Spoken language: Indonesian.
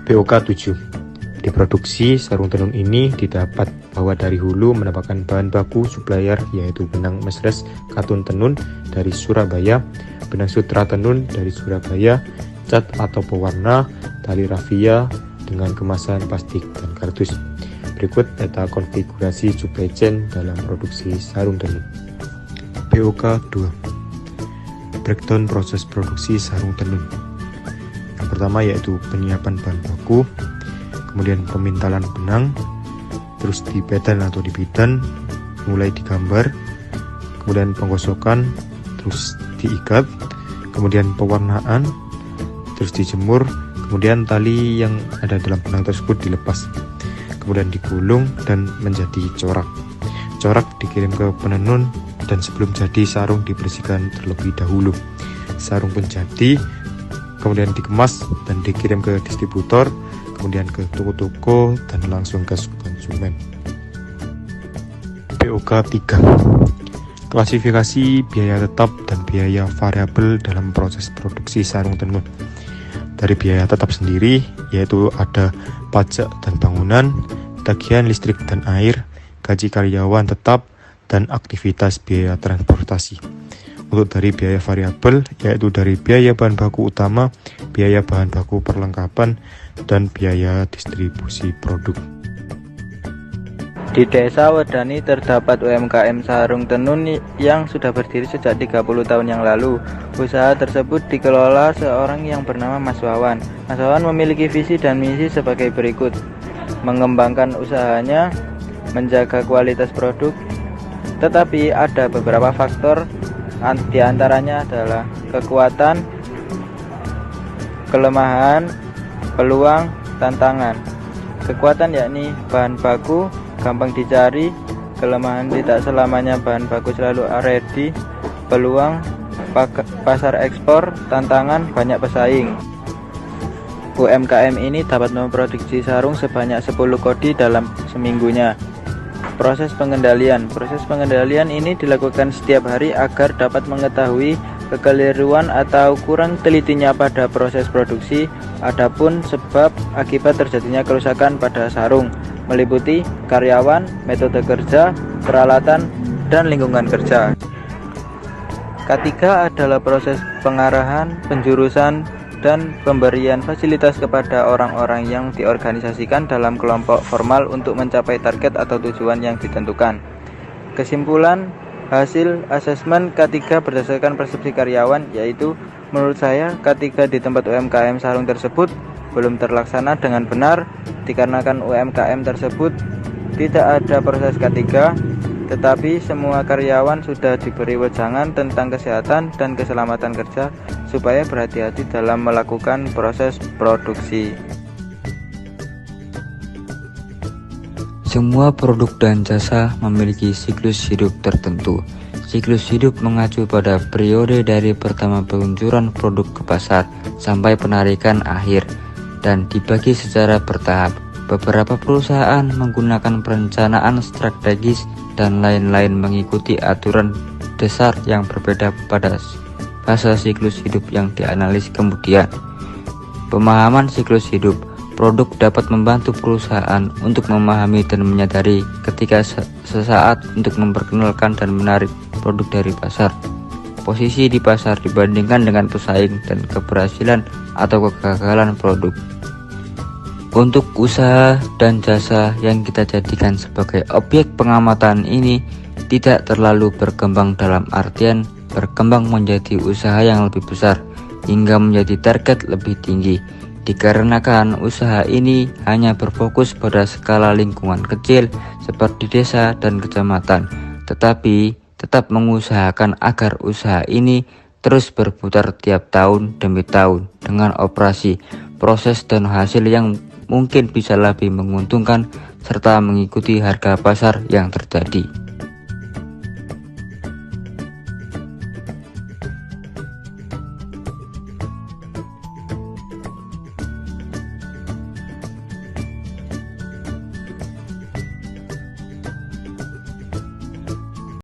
POK 7. Diproduksi, sarung tenun ini didapat bahwa dari hulu mendapatkan bahan baku supplier yaitu benang mesres katun tenun dari Surabaya, benang sutra tenun dari Surabaya, cat atau pewarna, tali rafia dengan kemasan plastik dan kardus. Berikut peta konfigurasi supply chain dalam produksi sarung tenun. POK 2. Breakdown proses produksi sarung tenun. Yang pertama yaitu penyiapan bahan baku, kemudian pemintalan benang, terus dipedan atau dibidan, mulai digambar, kemudian penggosokan, terus diikat, kemudian pewarnaan, terus dijemur, kemudian tali yang ada dalam benang tersebut dilepas, kemudian digulung dan menjadi corak. Corak dikirim ke penenun dan sebelum jadi sarung dibersihkan terlebih dahulu. Sarung pun jadi, kemudian dikemas dan dikirim ke distributor, kemudian ke toko-toko dan langsung ke konsumen. POK 3. Klasifikasi biaya tetap dan biaya variabel dalam proses produksi sarung tenun. Dari biaya tetap sendiri yaitu ada pajak dan bangunan, tagihan listrik dan air, gaji karyawan tetap, dan aktivitas biaya transportasi. Untuk dari biaya variabel yaitu dari biaya bahan baku utama, biaya bahan baku perlengkapan, dan biaya distribusi produk. Di Desa Wedani terdapat UMKM sarung tenun yang sudah berdiri sejak 30 tahun yang lalu. Usaha tersebut dikelola seorang yang bernama Mas Wawan. Mas Wawan memiliki visi dan misi sebagai berikut: mengembangkan usahanya, menjaga kualitas produk, tetapi ada beberapa faktor, di antaranya adalah kekuatan, kelemahan, peluang, tantangan. Kekuatan yakni bahan baku gampang dicari, kelemahan tidak selamanya bahan baku selalu ready, peluang pasar ekspor, tantangan banyak pesaing. UMKM ini dapat memproduksi sarung sebanyak 10 kodi dalam seminggunya. Proses pengendalian ini dilakukan setiap hari agar dapat mengetahui kekeliruan atau kurang telitinya pada proses produksi, adapun sebab akibat terjadinya kerusakan pada sarung, meliputi karyawan, metode kerja, peralatan, dan lingkungan kerja. Ketiga adalah proses pengarahan, penjurusan, dan pemberian fasilitas kepada orang-orang yang diorganisasikan dalam kelompok formal untuk mencapai target atau tujuan yang ditentukan. Kesimpulan hasil asesmen K3 berdasarkan persepsi karyawan, yaitu menurut saya K3 di tempat UMKM sarung tersebut belum terlaksana dengan benar dikarenakan UMKM tersebut tidak ada proses K3, tetapi semua karyawan sudah diberi wejangan tentang kesehatan dan keselamatan kerja supaya berhati-hati dalam melakukan proses produksi. Semua produk dan jasa memiliki siklus hidup tertentu. Siklus hidup mengacu pada periode dari pertama peluncuran produk ke pasar sampai penarikan akhir dan dibagi secara bertahap. Beberapa perusahaan menggunakan perencanaan strategis dan lain-lain mengikuti aturan dasar yang berbeda pada fase siklus hidup yang dianalisis kemudian. Pemahaman siklus hidup produk dapat membantu perusahaan untuk memahami dan menyadari ketika sesaat untuk memperkenalkan dan menarik produk dari pasar, posisi di pasar dibandingkan dengan pesaing, dan keberhasilan atau kegagalan produk. Untuk usaha dan jasa yang kita jadikan sebagai objek pengamatan ini tidak terlalu berkembang dalam artian berkembang menjadi usaha yang lebih besar hingga menjadi target lebih tinggi, dikarenakan usaha ini hanya berfokus pada skala lingkungan kecil seperti desa dan kecamatan, tetapi tetap mengusahakan agar usaha ini terus berputar tiap tahun demi tahun dengan operasi, proses, dan hasil yang mungkin bisa lebih menguntungkan serta mengikuti harga pasar yang terjadi.